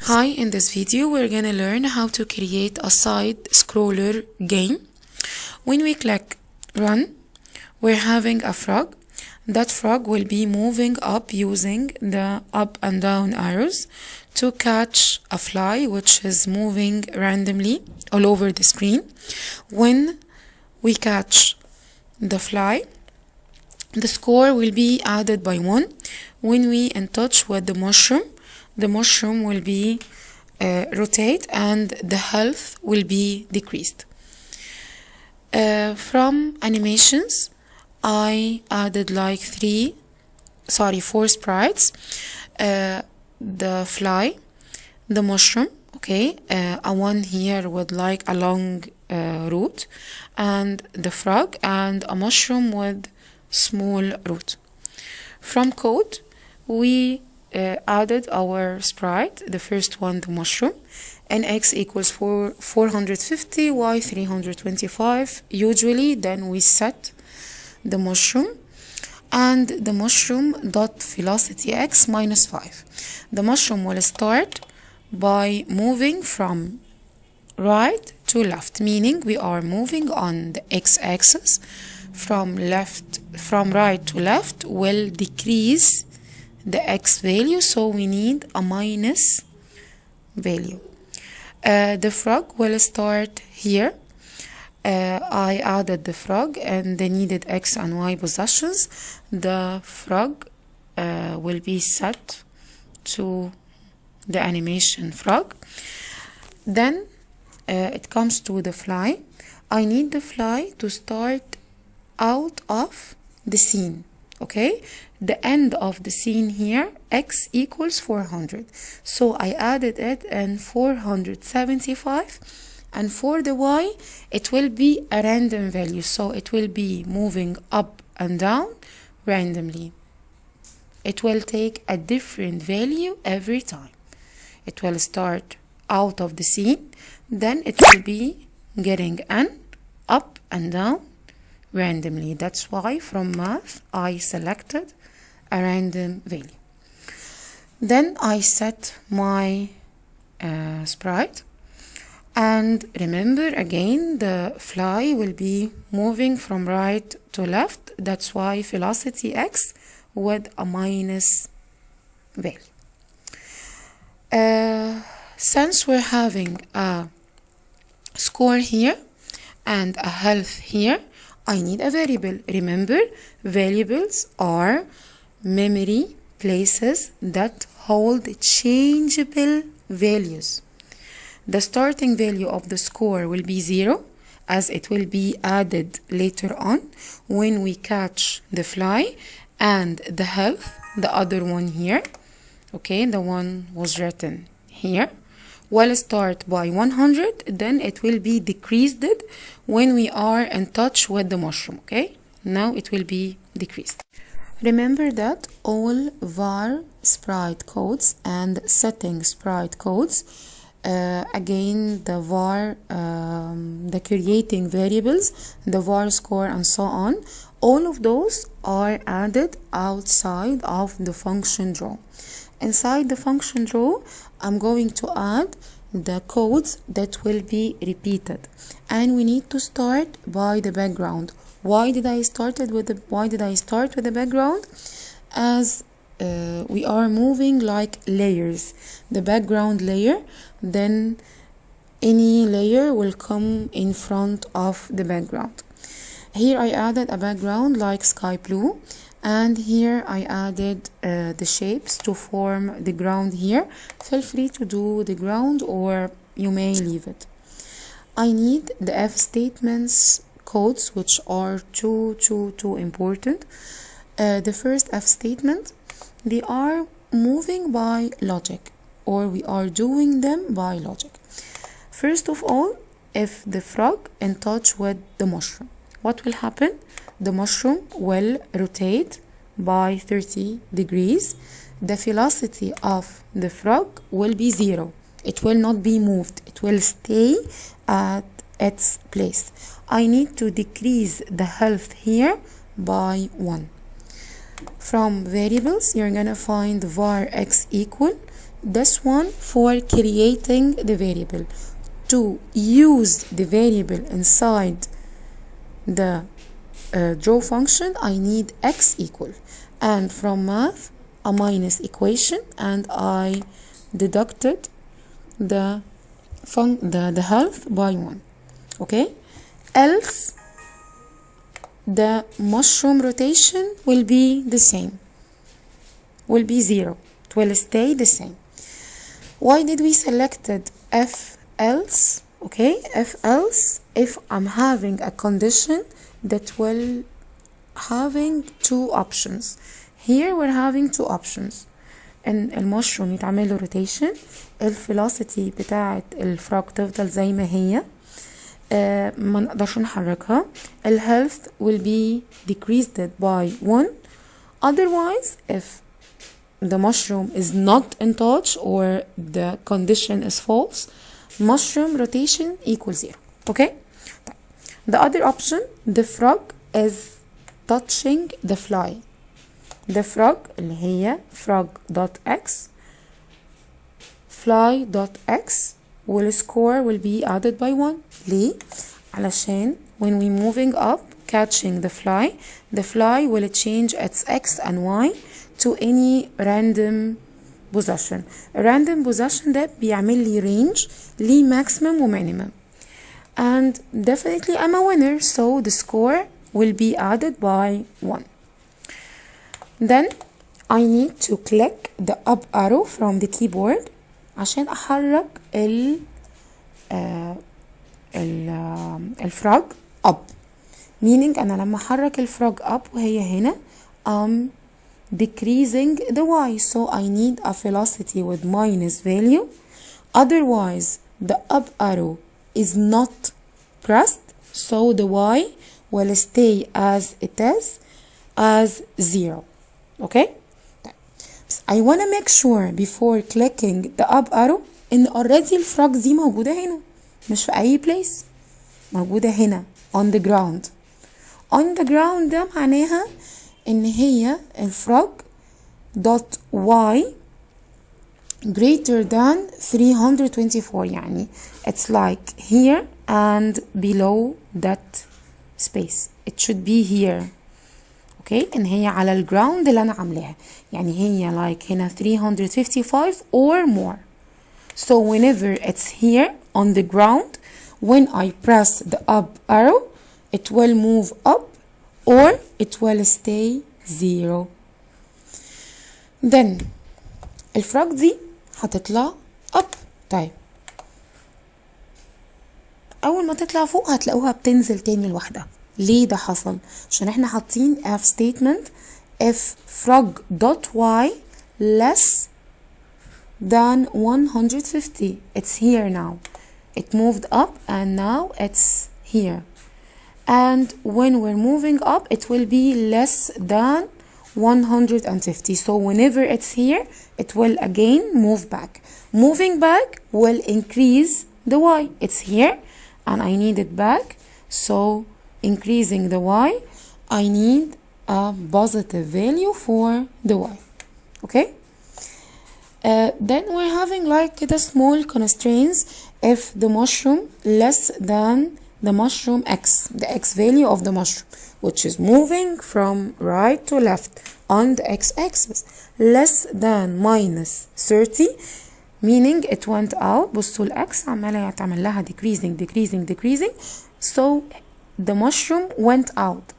Hi, in this video we're gonna learn how to create a side scroller game. When we click run, we're having a frog. That frog will be moving up using the up and down arrows to catch a fly which is moving randomly all over the screen. When we catch the fly, the score will be added by 1. When we in touch with the mushroom will be rotate and the health will be decreased. From animations, I added like 4 sprites. The fly, the mushroom, okay, a one here with like a long root, and the frog, and a mushroom with small root. From code, we added our sprite, the first one, the mushroom, and x equals 450, y 325. Usually then we set the mushroom and the mushroom dot velocity x minus 5. The mushroom will start by moving from right to left, meaning we are moving on the x-axis. From right to left will decrease the x value, so we need a minus value. The frog will start here. I added the frog and the needed x and y positions. The frog will be set to the animation frog. Then it comes to the fly. I need the fly to start out of the scene, okay? The end of the scene here, x equals 400, so I added it in 475. And for the y, it will be a random value, so it will be moving up and down randomly. It will take a different value every time. It will start out of the scene, then it will be getting an up and down randomly. That's why from math I selected a random value. Then I set my sprite, and remember again the fly will be moving from right to left. That's why velocity x with a minus value. Since we're having a score here and a health here, I need a variable. Remember, variables are memory places that hold changeable values. The starting value of the score will be 0, as it will be added later on when we catch the fly, and the health, the other one here, okay, the one was written here, will start by 100, then it will be decreased when we are in touch with the mushroom, okay? Now it will be decreased. Remember that all var sprite codes and setting sprite codes, again the var, the creating variables, the var score and so on, all of those are added outside of the function draw. Inside the function draw, I'm going to add the codes that will be repeated, and we need to start by the background. Why did I start with the background? As we are moving like layers, the background layer, then any layer will come in front of the background. Here I added a background like sky blue, and here I added the shapes to form the ground here. Feel free to do the ground or you may leave it. I need the if statements codes, which are too important. The first if statement, they are moving by logic, or we are doing them by logic. First of all, if the frog in touch with the mushroom, what will happen? The mushroom will rotate by 30 degrees. The velocity of the frog will be 0. It will not be moved. It will stay at its place. I need to decrease the health here by 1. From variables, you're gonna find var x equal this one for creating the variable. To use the variable inside the draw function, I need x equal, and from math a minus equation, and I deducted the health by 1. Okay, else the mushroom rotation will be the same, will be 0. It will stay the same. Why did we selected if else? Okay, if else, if I'm having a condition that will having two options. Here we're having two options. ان المشروم يتعمل له روتيشن، الفيلوسيتي بتاعت الفراغ تفضل زي ما هي، ما نقدرش نحركها. الهيلث will be decreased by 1. Otherwise, if the mushroom is not in touch or the condition is false, mushroom rotation equals 0. Okay? The other option, the frog is touching the fly. The frog اللي هي frog.x fly.x will score will be added by 1. ليه؟ علشان when we moving up catching the fly will change its x and y to any random position. random position ده بيعمل لي range ليه maximum و minimum, and definitely I'm a winner, so the score will be added by 1. Then I need to click the up arrow from the keyboard عشان أحرك الفراغ up, meaning أنا لما أحرك الفراغ up وهي هنا I'm decreasing the y, so I need a velocity with minus value. Otherwise the up arrow is not pressed, so the y will stay as it is as 0. Okay, بس I wanna make sure before clicking the up arrow ان already الفراغ دي موجودة هنا، مش في أي place، موجودة هنا on the ground. on the ground ده معناها ان هي الفراغ dot y greater than 324، يعني it's like here and below that space. It should be here. اوكي، ان هي على الجراوند اللي انا عاملاها، يعني هي like هنا 355 or more. So whenever it's here on the ground, when I press the up arrow it will move up or it will stay 0. then الفراغ دي هتطلع up. طيب اول ما تطلع فوق هتلاقوها بتنزل تاني لوحدها. ليه ده حصل؟ عشان احنا حاطين if statement if frog dot y less than 150. It's here now. It moved up and now it's here. And when we're moving up it will be less than 150. So whenever it's here it will again move back. Moving back will increase the y. It's here and I need it back, so increasing the y, I need a positive value for the y. Okay, then we're having like the small constraints. If the mushroom less than the mushroom x, the x value of the mushroom, which is moving from right to left on the x-axis, less than minus 30, meaning it went out. بصوا الاكس عمالة تعمل لها decreasing, so the mushroom went out.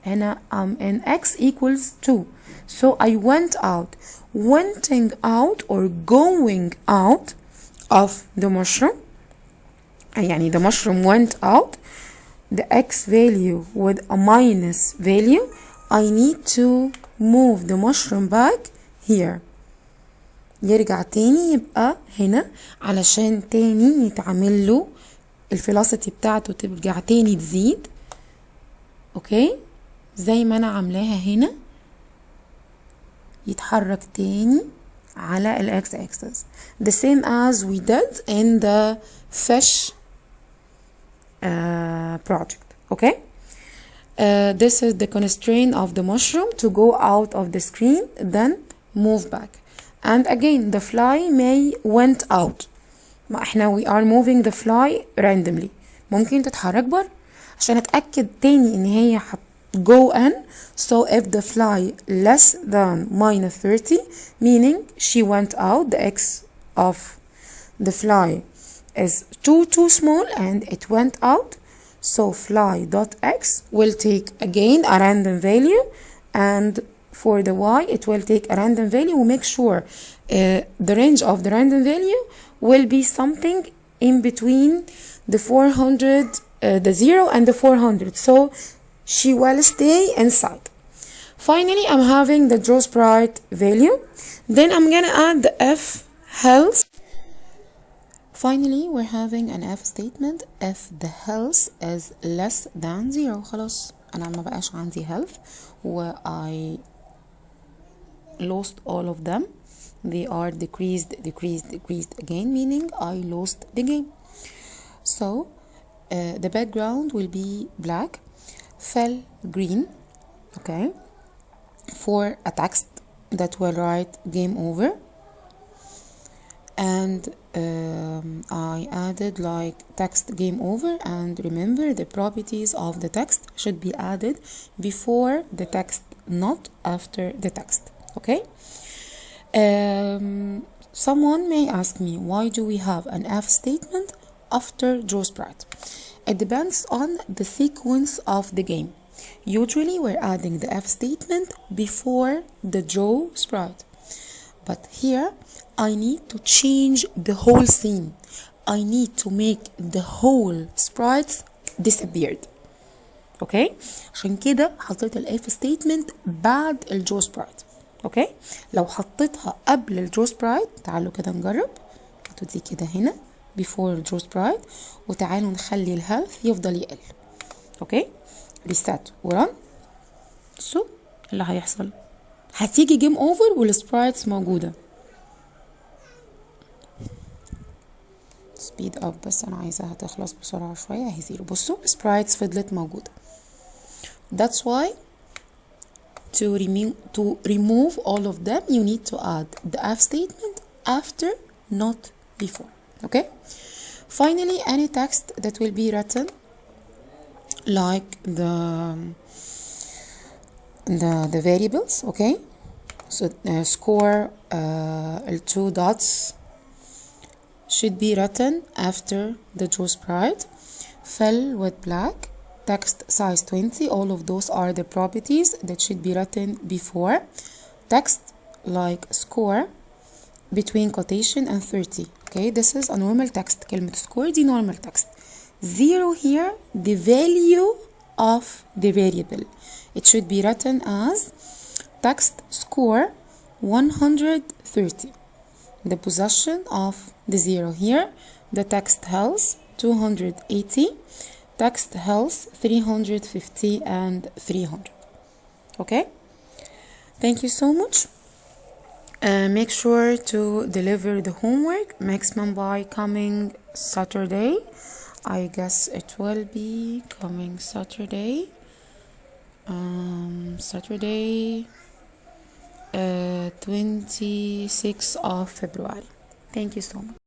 هنا in x equals 2, so I went out. Wanting out or going out of the mushroom, يعني the mushroom went out, the x value with a minus value, I need to move the mushroom back here. يرجع تاني يبقى هنا علشان تاني يتعمل له الفيلوسيتي بتاعته ترجع تاني تزيد. اوكي، زي ما انا عاملاها هنا يتحرك تاني على الاكس اكسس the same as we did in the fish project. Okay, this is the constraint of the mushroom to go out of the screen then move back. and again the fly may went out. ما احنا we are moving the fly randomly. ممكن تتحرك بره عشان اتأكد تاني ان هي هت go in. So if the fly less than minus 30, meaning she went out, the x of the fly is too small and it went out. So fly dot x will take again a random value, and for the y it will take a random value. We'll make sure the range of the random value will be something in between the 400, the 0 and the 400. So she will stay inside. Finally, I'm having the draw sprite value. Then I'm gonna add the f health. Finally, we're having an if statement if the health is less than 0. خلاص أنا ما بقاش عندي health و I lost all of them. They are decreased again, meaning I lost the game. So the background will be black, fill green, okay, for a text that will write game over. And I added like text game over, and remember the properties of the text should be added before the text, not after the text. Okay. Someone may ask me, why do we have an if statement after draw sprite? It depends on the sequence of the game. Usually we're adding the if statement before the draw sprite, but here I need to change the whole scene. I need to make the whole sprites disappeared. اوكي عشان كده حطيت الاف ستيتمنت بعد الجو سبرايت. اوكي لو حطيتها قبل الجو سبرايت، تعالوا كده نجرب. حطوا دي كده هنا before الجو سبرايت، وتعالوا نخلي الهيلث يفضل يقل. اوكي ريستات وران. سو اللي هيحصل هتيجي جيم اوفر والسبرايتس موجوده. سبيد اب بس انا عايزاها تخلص بسرعه شويه. اهي زيرو. بصوا سبرايتس فضلت موجوده. That's why to remove all of them you need to add the if statement after, not before. Okay. Finally, any text that will be written like the variables. Okay. So score two dots should be written after the draw sprite. Fill with black, text size 20, all of those are the properties that should be written before. Text like score between quotation and 30. Okay, this is a normal text. كلمة score دي normal text. 0 here, the value of the variable. It should be written as text score 130. The position of the 0 here, the text health 280, text health 350 and 300. Okay, thank you so much. Make sure to deliver the homework maximum by coming Saturday. I guess it will be coming Saturday. Saturday 26th of February. Thank you so much.